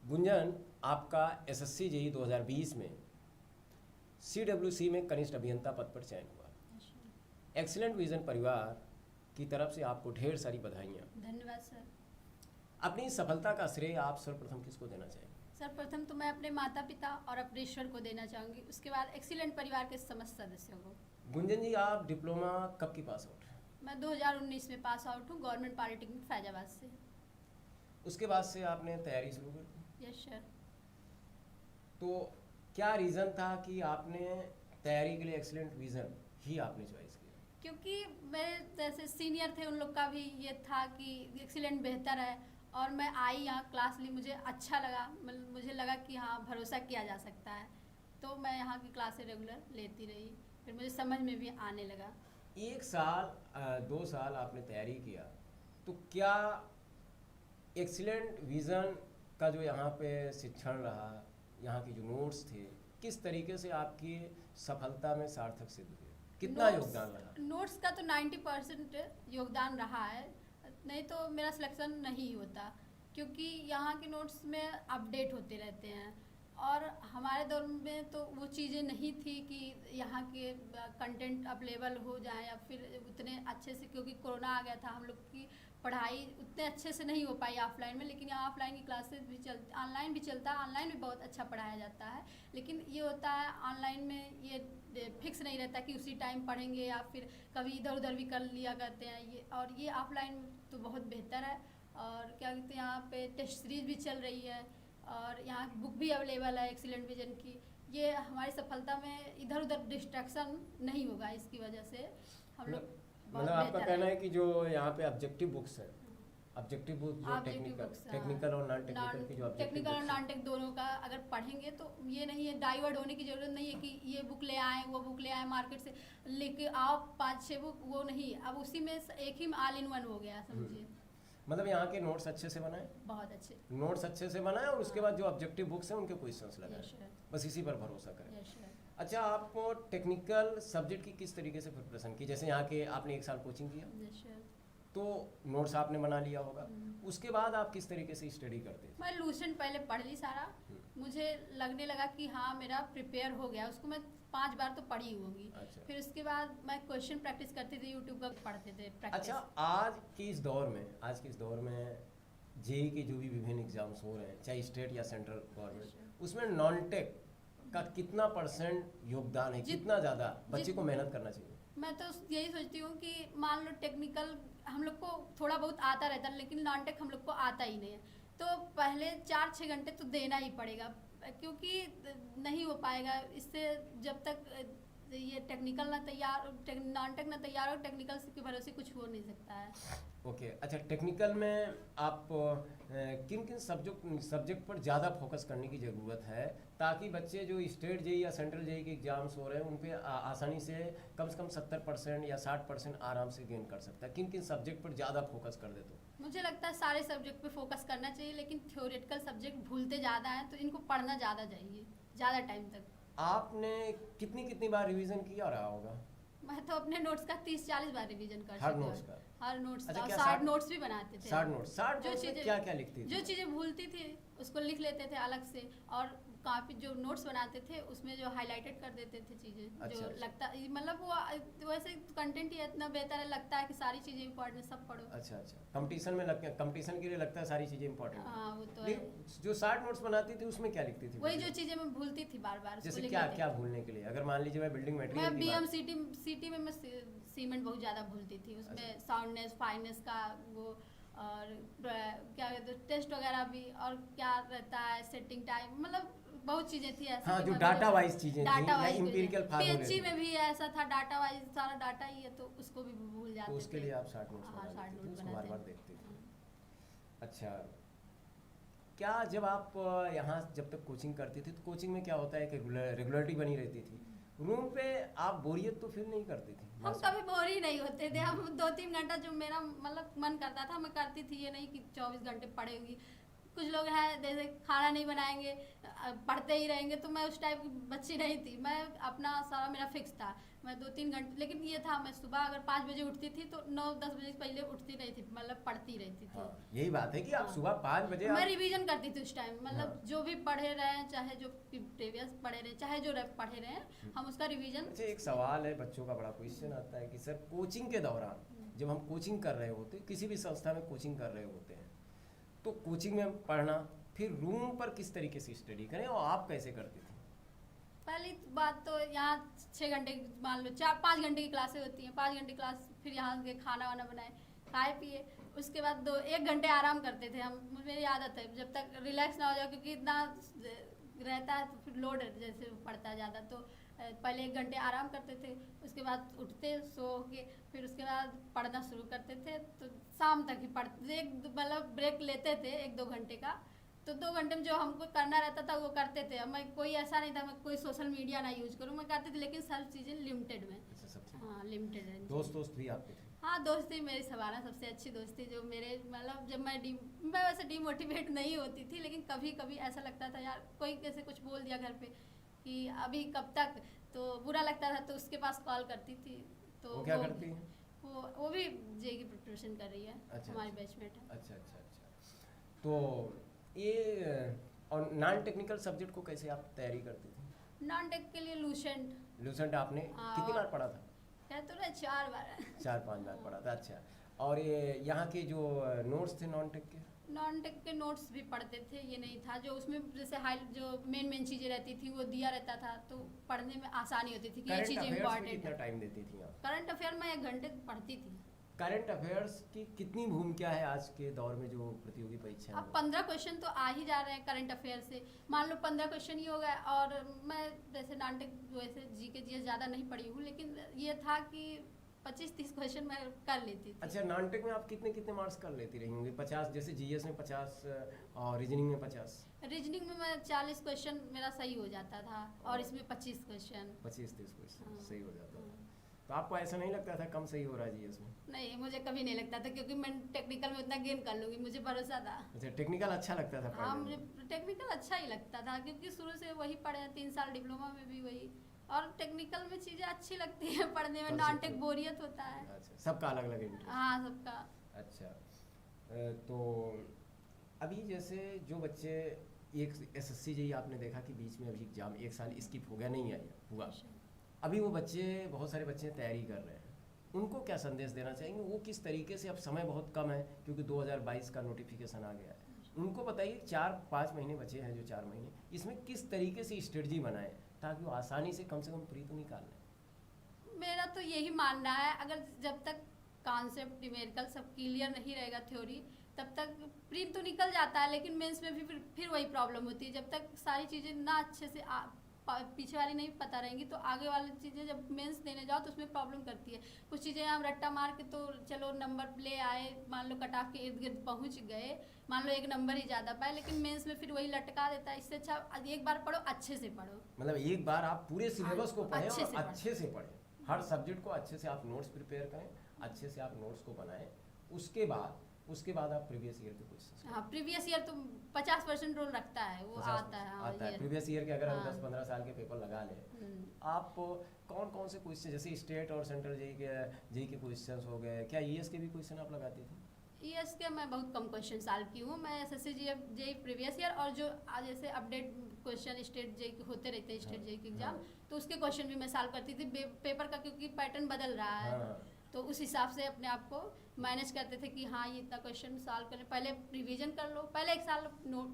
गुंजन, आपका SSC JE 2020 में CWC में कनिष्ठ अभियंता पद पर चयन हुआ। एक्सीलेंट विजन परिवार की तरफ से आपको ढेर सारी बधाइयाँ। धन्यवाद सर। अपनी सफलता का श्रेय आप सर्वप्रथम किसको देना चाहेंगे? सर्वप्रथम तो मैं अपने माता पिता और अपने ईश्वर को देना चाहूँगी, उसके बाद एक्सीलेंट परिवार के समस्त सदस्यों को। गुंजन जी, आप डिप्लोमा कब की पास आउट हैं? मैं 2019 में पास आउट हूँ गवर्नमेंट पॉलिटेक्निक फैजाबाद से। उसके बाद से आपने तैयारी शुरू कर दी? Yes sir. तो क्या रीज़न था कि आपने तैयारी के लिए एक्सीलेंट विजन ही आपने चॉइस किया? क्योंकि मेरे जैसे सीनियर थे उन लोग का भी ये था कि एक्सीलेंट बेहतर है, और मैं आई यहाँ क्लास ली, मुझे अच्छा लगा, मुझे लगा कि हाँ भरोसा किया जा सकता है, तो मैं यहाँ की क्लासें रेगुलर लेती रही, फिर मुझे समझ में भी आने लगा। 1 साल 2 साल आपने तैयारी किया, तो क्या एक्सीलेंट विजन का जो यहाँ पे शिक्षण रहा, यहाँ के जो नोट्स थे, किस तरीके से आपकी सफलता में सार्थक सिद्ध हुए? कितना योगदान रहा? नोट्स का तो 90% योगदान रहा है, नहीं तो मेरा सिलेक्शन नहीं होता, क्योंकि यहाँ के नोट्स में अपडेट होते रहते हैं, और हमारे दौर में तो वो चीज़ें नहीं थी कि यहाँ के कंटेंट अवेलेबल हो जाए या फिर उतने अच्छे से, क्योंकि कोरोना आ गया था, हम लोग की पढ़ाई उतने अच्छे से नहीं हो पाई ऑफलाइन में। लेकिन यहाँ ऑफलाइन की क्लासेस भी चलती, ऑनलाइन भी चलता है, ऑनलाइन भी बहुत अच्छा पढ़ाया जाता है, लेकिन ये होता है ऑनलाइन में ये फिक्स नहीं रहता कि उसी टाइम पढ़ेंगे या फिर कभी इधर उधर भी कर लिया करते हैं ये, और ये ऑफलाइन तो बहुत बेहतर है। और क्या कहते हैं, यहाँ पे टेस्ट सीरीज भी चल रही है और यहाँ बुक भी अवेलेबल है एक्सीलेंट विजन की। ये हमारी सफलता में इधर उधर डिस्ट्रैक्शन नहीं होगा, इसकी वजह से हम लोग मतलब आपका कहना है कि जो यहाँ पे ऑब्जेक्टिव बुक्स है, ऑब्जेक्टिव बुक जो टेक्निकल और नॉन टेक्निकल की जो टेक्निकल और नॉन टेक दोनों का अगर पढ़ेंगे तो ये नहीं है, डाइवर्ट होने की जरूरत नहीं है कि ये बुक ले आए वो बुक ले आए मार्केट से लेके आओ 5-6 बुक, वो नहीं, अब उसी में एक ही ऑल इन वन हो गया समझिए। मतलब यहाँ के नोट्स अच्छे से बनाए, बहुत अच्छे नोट्स अच्छे से बनाए, और उसके बाद जो ऑब्जेक्टिव बुक्स हैं उनके क्वेश्चंस लगाए, बस इसी पर भरोसा करें। अच्छा, आपको टेक्निकल सब्जेक्ट की किस तरीके से प्रिपरेशन की? जैसे यहाँ के आपने 1 साल कोचिंग किया, तो नोट्स आपने बना लिया होगा, उसके बाद आप किस तरीके से स्टडी करते थे? मैं लूसेंट पहले पढ़ ली सारा, मुझे लगने लगा कि हाँ मेरा प्रिपेयर हो गया, उसको मैं 5 बार तो पढ़ी होगी। अच्छा। फिर उसके बाद मैं क्वेश्चन प्रैक्टिस करती थी, यूट्यूब पर पढ़ते थे प्रैक्टिस। अच्छा, आज के इस दौर में जेई के जो भी विभिन्न एग्जाम्स हो रहे हैं, चाहे स्टेट या सेंट्रल गवर्नमेंट, उसमें नॉन टेक का कितना % योगदान है? कितना ज़्यादा बच्चे को मेहनत करना चाहिए? मैं तो यही सोचती हूँ कि मान लो टेक्निकल हम लोग को थोड़ा बहुत आता रहता है, लेकिन नॉन टेक हम लोग को आता ही नहीं है, तो पहले 4-6 घंटे तो देना ही पड़ेगा, क्योंकि नहीं हो पाएगा इससे जब तक ये टेक्निकल ना तैयार, नॉन टेक ना तैयार हो, टेक्निकल के भरोसे कुछ हो नहीं सकता है। ओके। अच्छा, टेक्निकल में आप किन किन सब्जेक्ट पर ज़्यादा फोकस करने की ज़रूरत है, ताकि बच्चे जो स्टेट जेई या सेंट्रल जेई के एग्जाम्स हो रहे हैं उन पे आसानी से कम 70% या 60% आराम से गेन कर सकता है? किन किन सब्जेक्ट पर ज़्यादा फोकस कर दे तो? मुझे लगता है सारे सब्जेक्ट पे फोकस करना चाहिए, लेकिन थ्योरेटिकल सब्जेक्ट भूलते ज़्यादा हैं, तो इनको पढ़ना ज़्यादा चाहिए ज़्यादा टाइम तक। आपने कितनी बार रिवीजन किया रहा होगा? मैं तो अपने नोट्स का 30-40 बार रिवीजन करती थी। हर नोट्स का? हर नोट्स अच्छा, का, क्या 60 नोट्स भी बनाते थे। 60 नोट्स में क्या लिखती थी? जो चीज़ें भूलती थी उसको लिख लेते थे अलग से, और काफ़ी जो नोट्स बनाते थे उसमें जो हाईलाइटेड कर देते थे चीज़ें। अच्छा, जो लगता मतलब वो वैसे कंटेंट ही इतना बेहतर है, लगता है कि सारी चीज़ें इंपॉर्टेंट सब पढ़ो। अच्छा, कंपटीशन के लिए लगता है सारी चीज़ें इंपॉर्टेंट। हाँ, वो तो है। जो 60 नोट्स बनाती थी उसमें क्या लिखती थी? वही जो चीज़ें मैं भूलती थी बार बार। जैसे क्या भूलने के लिए? अगर मान लीजिए मैं बिल्डिंग मटेरियल, मैं BM सिटी में मैं सीमेंट बहुत ज़्यादा भूलती थी, उसमें साउंडनेस फाइननेस का वो, और क्या कहते हैं टेस्ट वगैरह भी, और क्या रहता है सेटिंग टाइम, मतलब बहुत चीज़ें थी ऐसी। हाँ, जो डाटा वाइज चीजें थी या एम्पिरिकल फार्मूले। PHC में भी ऐसा था, डाटा वाइज सारा डाटा ही है, तो उसको भी भूल जाते थे। तो उसके लिए आप 60 नोट्स बार बार देखते थे। अच्छा, क्या जब आप यहाँ जब तक कोचिंग करती थी, तो कोचिंग में क्या होता है कि रेगुलरिटी बनी रहती थी, रूम पे आप बोरियत तो फील नहीं करती थी? हम कभी बोर ही नहीं होते थे, हम 2-3 घंटा जो मेरा मतलब मन करता था मैं करती थी, ये नहीं कि 24 घंटे पढ़ेगी। कुछ लोग हैं जैसे खाना नहीं बनाएंगे पढ़ते ही रहेंगे, तो मैं उस टाइप की बच्ची नहीं थी, मैं अपना सारा मेरा फिक्स था, मैं 2-3 घंटे, लेकिन ये था मैं सुबह अगर 5 बजे उठती थी तो 9-10 बजे से पहले उठती नहीं थी, मतलब पढ़ती रहती थी। हाँ, यही बात है कि आप हाँ। सुबह 5 बजे मैं आप रिवीजन करती थी उस टाइम, मतलब हाँ। जो भी पढ़े रहे चाहे जो प्रीवियस पढ़े रहे चाहे जो पढ़े रहे हम उसका रिवीजन। अच्छा, एक सवाल है, बच्चों का बड़ा क्वेश्चन आता है कि सर कोचिंग के दौरान जब हम कोचिंग कर रहे होते, किसी भी संस्था में कोचिंग कर रहे होते हैं, तो कोचिंग में पढ़ना, फिर रूम पर किस तरीके से स्टडी करें और आप कैसे करते थे? पहली बात तो यहाँ 6 घंटे मान लो 4-5 घंटे की क्लासें होती हैं, 5 घंटे क्लास, फिर यहाँ के खाना वाना बनाए खाए पिए, उसके बाद 1 घंटे आराम करते थे हम। मेरी आदत है जब तक रिलैक्स ना हो जाए, क्योंकि इतना रहता है तो फिर लोड जैसे पड़ता है ज़्यादा, तो पहले 1 घंटे आराम करते थे, उसके बाद उठते सो के फिर उसके बाद पढ़ना शुरू करते थे। तो शाम तक ही पढ़ते, मतलब ब्रेक लेते थे 1-2 घंटे का, तो 2 घंटे में जो हमको करना रहता था वो करते थे। मैं कोई ऐसा नहीं था मैं कोई सोशल मीडिया ना यूज करूँ, मैं करती थी, लेकिन सब चीज़ें लिमिटेड में। अच्छा, सब ठीक। हाँ, लिमिटेड है। दोस्त भी आपके थे? हाँ, दोस्ती मेरी सवाना सबसे अच्छी दोस्ती जो मेरे, मतलब जब मैं वैसे डिमोटिवेट नहीं होती थी, लेकिन कभी कभी ऐसा लगता था यार कोई कैसे कुछ बोल दिया घर पे कि अभी कब तक, तो बुरा लगता था, तो उसके पास कॉल करती थी। तो वो क्या करती हैं? वो भी जेई की प्रिपरेशन कर रही है। अच्छा, हमारी अच्छा। बैचमेट है। अच्छा अच्छा अच्छा। तो ये और नॉन टेक्निकल सब्जेक्ट को कैसे आप तैयारी करते थे? नॉन टेक के लिए लूसेंट लूसेंट आपने कितनी बार पढ़ा था? क्या तो ना 4 बार 4-5 बार पढ़ा था। अच्छा, और ये यहाँ के जो नोट्स थे नॉन टेक के? नॉन टेक के नोट्स भी पढ़ते थे, ये नहीं था जो उसमें जैसे हाई जो मेन चीज़ें रहती थी वो दिया रहता था, तो पढ़ने में आसानी होती थी कि ये चीज़ें इंपॉर्टेंट कितना है। टाइम देती थी आप? करंट अफेयर में 1 घंटे पढ़ती थी। करंट अफेयर्स की कितनी भूमिका है आज के दौर में जो प्रतियोगी परीक्षाएं अब हो? 15 क्वेश्चन तो आ ही जा रहे हैं करंट अफेयर से, मान लो 15 क्वेश्चन ही हो गए। और मैं जैसे नॉन टेक वैसे जीके जीएस ज़्यादा नहीं पढ़ी हूँ, लेकिन ये था कि 25-30 क्वेश्चन मैं कर लेती थी। अच्छा, नॉन टेक में आप कितने कितने मार्क्स कर लेती रही होंगी? 50, जैसे जीएस में 50 और रीजनिंग में 50? रीजनिंग में मैं 40 क्वेश्चन मेरा सही हो जाता था, और इसमें 25 क्वेश्चन। 25-30 क्वेश्चन हाँ। सही हो जाता था। तो आपको ऐसा नहीं लगता था कम सही हो रहा है जीएस में? नहीं, मुझे कभी नहीं लगता था, क्योंकि मैं टेक्निकल में उतना गेन कर लूँगी, मुझे भरोसा था। अच्छा, टेक्निकल अच्छा लगता था हाँ, पढ़ने मुझे में? टेक्निकल अच्छा ही लगता था, क्योंकि शुरू से वही पढ़े हैं, 3 साल डिप्लोमा में भी वही, और टेक्निकल में चीज़ें अच्छी लगती है पढ़ने में, नॉन टेक बोरियत होता है। अच्छा, सबका अलग अलग इंटरेस्ट। हाँ, सबका। अच्छा, तो अभी जैसे जो बच्चे एक एसएससी जेईई आपने देखा कि बीच में अभी एग्जाम 1 साल स्किप हो गया, नहीं आया हुआ, अभी वो बच्चे, बहुत सारे बच्चे तैयारी कर रहे हैं, उनको क्या संदेश देना चाहेंगे? वो किस तरीके से, अब समय बहुत कम है क्योंकि 2022 का नोटिफिकेशन आ गया है, उनको बताइए 4-5 महीने बचे हैं, जो 4 महीने, इसमें किस तरीके से स्ट्रेटजी बनाएं ताकि वो आसानी से कम प्री तो निकाल लें? मेरा तो यही मानना है, अगर जब तक कॉन्सेप्ट न्यूमेरिकल सब क्लियर नहीं रहेगा थ्योरी, तब तक प्री तो निकल जाता है, लेकिन मेंस में भी फिर वही प्रॉब्लम होती है। जब तक सारी चीज़ें ना अच्छे से पीछे वाली नहीं पता रहेंगी, तो आगे वाली चीज़ें जब मेंस देने जाओ तो उसमें प्रॉब्लम करती है। कुछ चीज़ें हम रट्टा मार के तो चलो नंबर ले आए, मान लो कट ऑफ के इर्द गिर्द पहुँच गए, मान लो 1 नंबर ही ज़्यादा पाए, लेकिन मेंस में फिर वही लटका देता है। इससे अच्छा एक बार पढ़ो, अच्छे से पढ़ो। मतलब एक बार आप पूरे सिलेबस को पढ़ें अच्छे और से अच्छे से पढ़ें, हर सब्जेक्ट को अच्छे से आप नोट्स प्रिपेयर करें, अच्छे से आप नोट्स को बनाएं, उसके बाद आप प्रीवियस ईयर के क्वेश्चन। हाँ, प्रीवियस ईयर तो 50% रोल रखता है, वो आता है। हाँ, आता है ये प्रीवियस ईयर के, अगर हम हाँ। 10-15 साल के पेपर लगा लें, आप कौन कौन से क्वेश्चन, जैसे स्टेट और सेंट्रल जेईई के क्वेश्चंस हो गए, क्या ईएस के भी क्वेश्चन आप लगाती थी? ईएस के मैं बहुत कम क्वेश्चन सॉल्व की हूँ। मैं एसएससी जेईई प्रीवियस ईयर और जो जैसे अपडेट क्वेश्चन स्टेट जेईई के होते रहते हैं, स्टेट जेईई के एग्जाम, तो उसके क्वेश्चन भी मैं सॉल्व करती थी पेपर का, क्योंकि पैटर्न बदल रहा है। तो उस हिसाब से अपने आप को मैनेज करते थे कि हाँ ये इतना क्वेश्चन सॉल्व करें, पहले रिवीजन कर लो, पहले 1 साल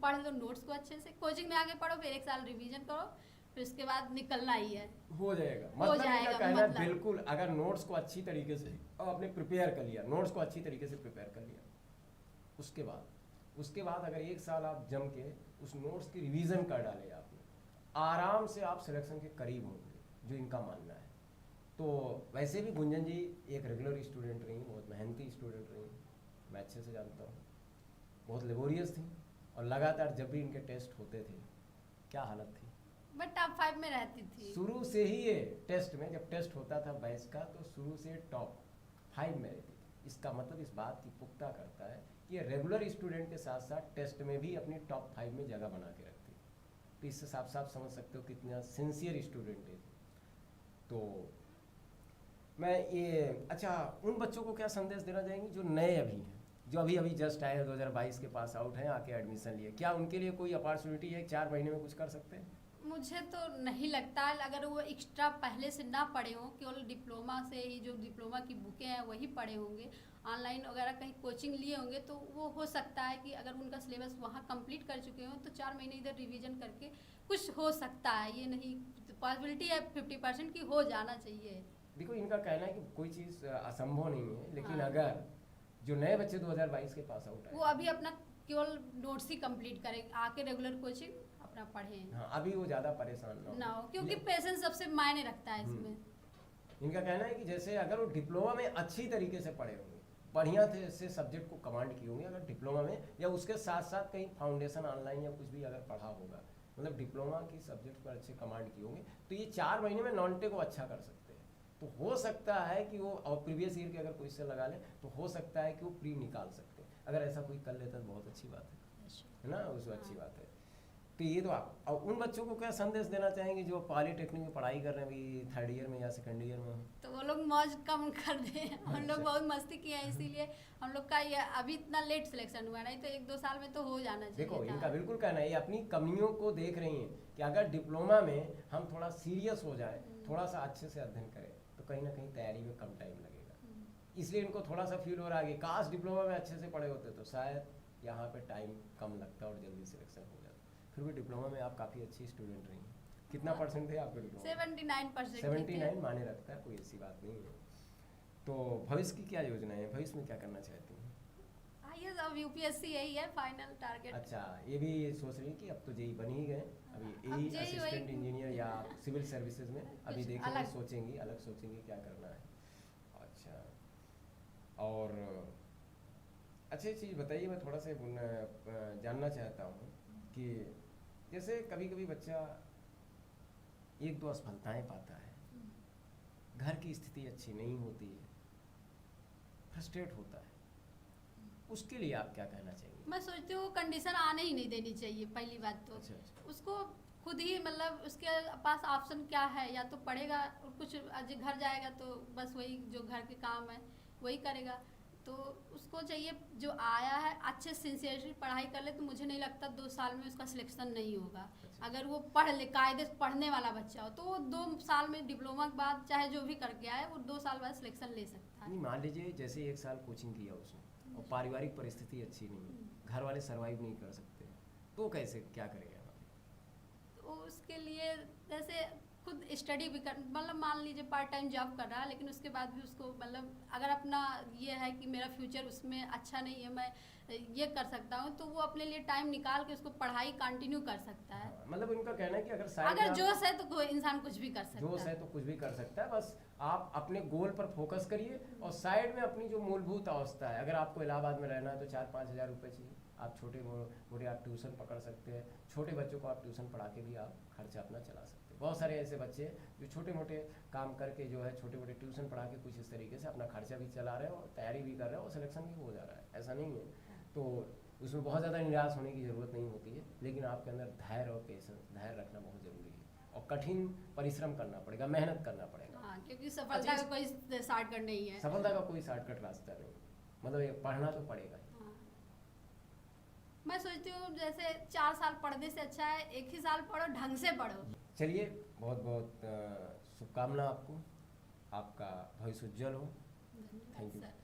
पढ़ लो नोट्स को अच्छे से, कोचिंग में आगे पढ़ो, फिर 1 साल रिवीजन करो, फिर उसके बाद निकलना ही है, हो जाएगा। हो मतलब जाएगा, क्या कहना है, मतलब। बिल्कुल, अगर नोट्स को अच्छी तरीके से आपने प्रिपेयर कर लिया, नोट्स को अच्छी तरीके से प्रिपेयर कर लिया, उसके बाद अगर 1 साल आप जम के उस नोट्स की रिवीजन कर डाले आपने, आराम से आप सिलेक्शन के करीब होंगे, जो इनका मानना है। तो वैसे भी गुंजन जी एक रेगुलर स्टूडेंट रही, बहुत मेहनती स्टूडेंट रही, मैं अच्छे से जानता हूँ, बहुत लेबोरियस थी, और लगातार जब भी इनके टेस्ट होते थे, क्या हालत थी, मैं टॉप 5 में रहती थी शुरू से ही। ये टेस्ट में जब टेस्ट होता था बैच का, तो शुरू से टॉप 5 में रहती थी। इसका मतलब इस बात की पुख्ता करता है कि ये रेगुलर स्टूडेंट के साथ साथ टेस्ट में भी अपनी टॉप 5 में जगह बना के रखती है। तो इससे साफ साफ समझ सकते हो कितना सिंसियर स्टूडेंट है। तो मैं ये अच्छा, उन बच्चों को क्या संदेश देना चाहेंगी जो नए अभी हैं, जो अभी अभी जस्ट आए हैं, 2022 के पास आउट हैं, आके एडमिशन लिए, क्या उनके लिए कोई अपॉर्चुनिटी है, 4 महीने में कुछ कर सकते हैं? मुझे तो नहीं लगता, अगर वो एक्स्ट्रा पहले से ना पढ़े हों, केवल डिप्लोमा से ही जो डिप्लोमा की बुकें हैं वही पढ़े होंगे, ऑनलाइन वगैरह कहीं कोचिंग लिए होंगे, तो वो हो सकता है कि अगर उनका सिलेबस वहाँ कंप्लीट कर चुके हों तो 4 महीने इधर रिवीजन करके कुछ हो सकता है। ये नहीं, पॉसिबिलिटी है 50% की हो जाना चाहिए। देखो, इनका कहना है कि कोई चीज़ असंभव नहीं है, लेकिन हाँ। अगर जो नए बच्चे 2022 के पास आउट वो है, अभी अपना केवल नोट्स ही कंप्लीट करें, आके रेगुलर कोचिंग अपना पढ़ें, हाँ, अभी वो ज़्यादा परेशान ना हो, क्योंकि ले- पेशेंस सबसे मायने रखता है इसमें। इनका कहना है कि जैसे अगर वो डिप्लोमा में अच्छी तरीके से पढ़े होंगे, बढ़िया थे से सब्जेक्ट को कमांड किए होंगे, अगर डिप्लोमा में या उसके साथ साथ कहीं फाउंडेशन ऑनलाइन या कुछ भी अगर पढ़ा होगा, मतलब डिप्लोमा की सब्जेक्ट पर अच्छे कमांड किए होंगे, तो ये 4 महीने में नॉनटे को अच्छा कर सकते हैं। तो हो सकता है कि वो, और प्रीवियस ईयर के अगर क्वेश्चन लगा ले तो हो सकता है कि वो प्री निकाल सकते हैं। अगर ऐसा कोई कर लेता तो बहुत अच्छी बात है ना, उसमें अच्छी बात है। तो ये तो आप, और उन बच्चों को क्या संदेश देना चाहेंगे जो पॉलीटेक्निक में पढ़ाई कर रहे हैं, अभी 3rd ईयर में या 2nd ईयर में? तो वो लोग मौज कम कर दें, हम लोग बहुत मस्ती किए हैं, इसीलिए हम लोग का ये अभी इतना लेट सिलेक्शन हुआ, नहीं तो 1-2 साल में तो हो जाना चाहिए देखो, था। इनका बिल्कुल कहना है, ये अपनी कमियों को देख रही हैं कि अगर डिप्लोमा में हम थोड़ा सीरियस हो जाए, थोड़ा सा अच्छे से अध्ययन करें, तो कहीं ना कहीं तैयारी में कम टाइम लगेगा। इसलिए इनको थोड़ा सा फील हो रहा है कि काश डिप्लोमा में अच्छे से पढ़े होते तो शायद यहाँ पे टाइम कम लगता और जल्दी सिलेक्शन हो जाता। फिर भी डिप्लोमा में आप काफ़ी अच्छी स्टूडेंट रही। कितना परसेंट थे आपके डिप्लोमा? 79%। 79 माने रखता है, कोई ऐसी बात नहीं है। तो भविष्य की क्या योजना है, भविष्य में क्या करना चाहती हैं? आईएएस अब यूपीएससी यही है फाइनल टारगेट। अच्छा, ये भी सोच रही कि अब तो जेई बन ही गए, अभी अब यही JEE असिस्टेंट वही- इंजीनियर या सिविल सर्विसेज में अभी कुछ देखेंगे, अलग। सोचेंगी, अलग सोचेंगी क्या करना है। अच्छा, और अच्छी चीज़ बताइए, मैं थोड़ा सा जानना चाहता हूँ कि जैसे कभी कभी बच्चा 1-2 असफलताएं पाता है, घर की स्थिति अच्छी नहीं होती है, फ्रस्ट्रेट होता है, उसके लिए आप क्या कहना चाहेंगे? मैं सोचती हूँ कंडीशन आने ही नहीं देनी चाहिए। पहली बात तो अच्छा अच्छा। उसको खुद ही, मतलब उसके पास ऑप्शन क्या है, या तो पढ़ेगा और कुछ आज घर जाएगा तो बस वही जो घर के काम है वही करेगा। तो उसको चाहिए जो आया है अच्छे सिंसियरली पढ़ाई कर ले, तो मुझे नहीं लगता 2 साल में उसका सिलेक्शन नहीं होगा। अच्छा। अगर वो पढ़ ले, कायदे से पढ़ने वाला बच्चा हो, तो वो 2 साल में डिप्लोमा के बाद चाहे जो भी करके आए वो 2 साल बाद सिलेक्शन ले सकता नहीं, है। मान लीजिए जैसे 1 साल कोचिंग किया उसने और पारिवारिक परिस्थिति अच्छी नहीं है, घर वाले सर्वाइव नहीं कर सकते, तो कैसे क्या करेगा? तो उसके लिए जैसे खुद स्टडी भी कर, मतलब मान लीजिए पार्ट टाइम जॉब कर रहा है, लेकिन उसके बाद भी उसको, मतलब अगर अपना ये है कि मेरा फ्यूचर उसमें अच्छा नहीं है, मैं ये कर सकता हूँ, तो वो अपने लिए टाइम निकाल के उसको पढ़ाई कंटिन्यू कर सकता है। हाँ, मतलब इनका कहना है कि अगर साइड अगर में जोश है तो कोई इंसान कुछ भी कर सकता जोश है। है तो कुछ भी कर सकता है, बस आप अपने गोल पर फोकस करिए और साइड में अपनी जो मूलभूत अवस्था है, अगर आपको इलाहाबाद में रहना है तो 4-5 हज़ार रुपये चाहिए, आप छोटे मोटे आप ट्यूशन पकड़ सकते हैं, छोटे बच्चों को आप ट्यूशन पढ़ा के भी आप खर्चा अपना चला सकते हैं। बहुत सारे ऐसे बच्चे हैं जो छोटे मोटे काम करके जो है छोटे मोटे ट्यूशन पढ़ा के कुछ इस तरीके से अपना खर्चा भी चला रहे हैं और तैयारी भी कर रहे हैं और सिलेक्शन भी हो जा रहा है, ऐसा नहीं है। तो उसमें बहुत ज़्यादा निराश होने की ज़रूरत नहीं होती है, लेकिन आपके अंदर धैर्य और पेशेंस, धैर्य रखना बहुत ज़रूरी है और कठिन परिश्रम करना पड़ेगा, मेहनत करना पड़ेगा। हाँ, क्योंकि सफलता का कोई शॉर्टकट नहीं है। सफलता का कोई शॉर्टकट रास्ता नहीं, मतलब ये पढ़ना तो पड़ेगा ही। हाँ। मैं सोचती हूँ जैसे 4 साल पढ़ने से अच्छा है 1 ही साल पढ़ो, ढंग से पढ़ो। चलिए, बहुत बहुत शुभकामना आपको, आपका भविष्य उज्जवल हो। धन्यवाद थैंक यू। सर।